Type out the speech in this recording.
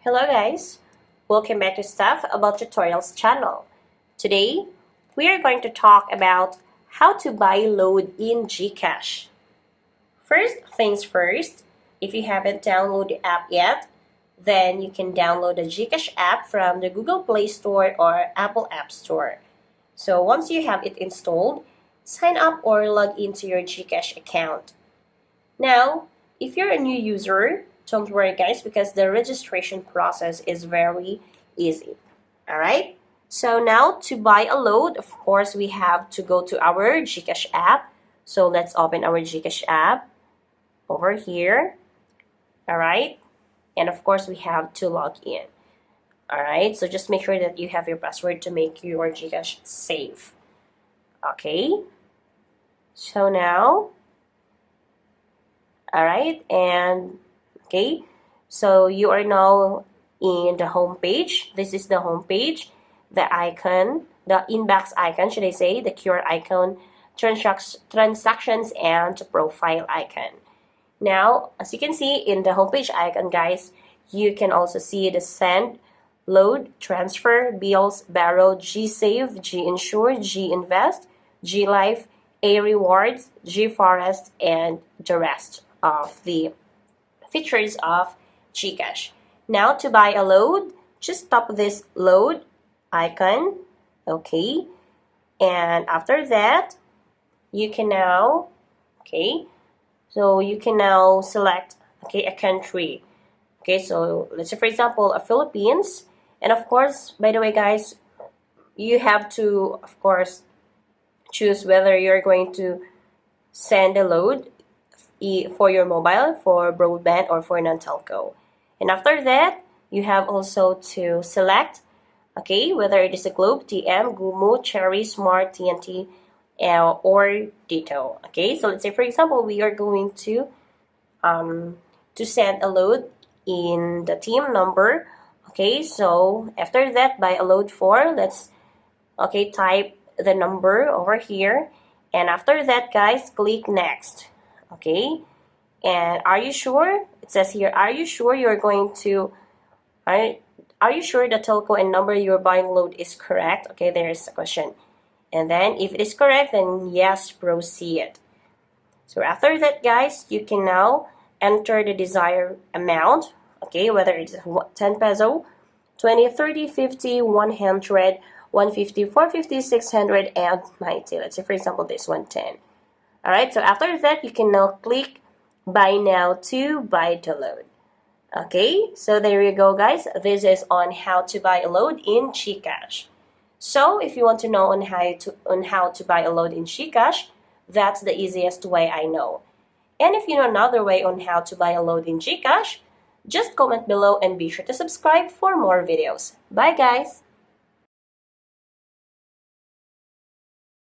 Hello guys, welcome back to Stuff About Tutorials channel. Today, we are going to talk about how to buy load in Gcash. First things first, if you haven't downloaded the app yet, then you can download the Gcash app from the Google Play Store or Apple App Store. So once you have it installed, sign up or log into your Gcash account. Now, if you're a new user, don't worry guys because the registration process is very easy. Alright? So now to buy a load, of course, we have to go to our Gcash app. So let's open our Gcash app over here. Alright? And of course, we have to log in. Alright? So just make sure that you have your password to make your Gcash safe. Okay? So now, alright, and okay, so you are now in the home page. This is the home page. The icon, the inbox icon, should I say, the QR icon, transactions, and profile icon. Now, as you can see in the homepage icon, guys, you can also see the send, load, transfer, bills, borrow, G-Save, G-Insure, G-Invest, G-Life, A-Rewards, G-Forest, and the rest of the features of Gcash. Now to buy a load, just tap this load icon, okay, and after that you can now, okay, so you can now select, okay, a country. Okay, so let's say for example a Philippines, and of course, by the way guys, you have to of course choose whether you're going to send a load for your mobile, for broadband, or for non-telco. And after that, you have also to select, okay, whether it is a Globe, TM, Gumo, Cherry, Smart, TNT, or Ditto. Okay, so let's say for example, we are going to send a load in the team number. Okay, so after that, by a load for, let's, okay, type the number over here. And after that, guys, click next. Okay, and are you sure? It says here, are you sure you're going to, are you sure the telco and number you're buying load is correct? Okay, there is a question. And then if it is correct, then yes, proceed. So after that, guys, you can now enter the desired amount, okay, whether it's 10 peso, 20, 30, 50, 100, 150, 450, 600, and 90. Let's say, for example, this 110. Alright, so after that, you can now click Buy Now to buy the load. Okay, so there you go, guys. This is on how to buy a load in Gcash. So if you want to know on how to buy a load in Gcash, that's the easiest way I know. And if you know another way on how to buy a load in Gcash, just comment below and be sure to subscribe for more videos. Bye, guys!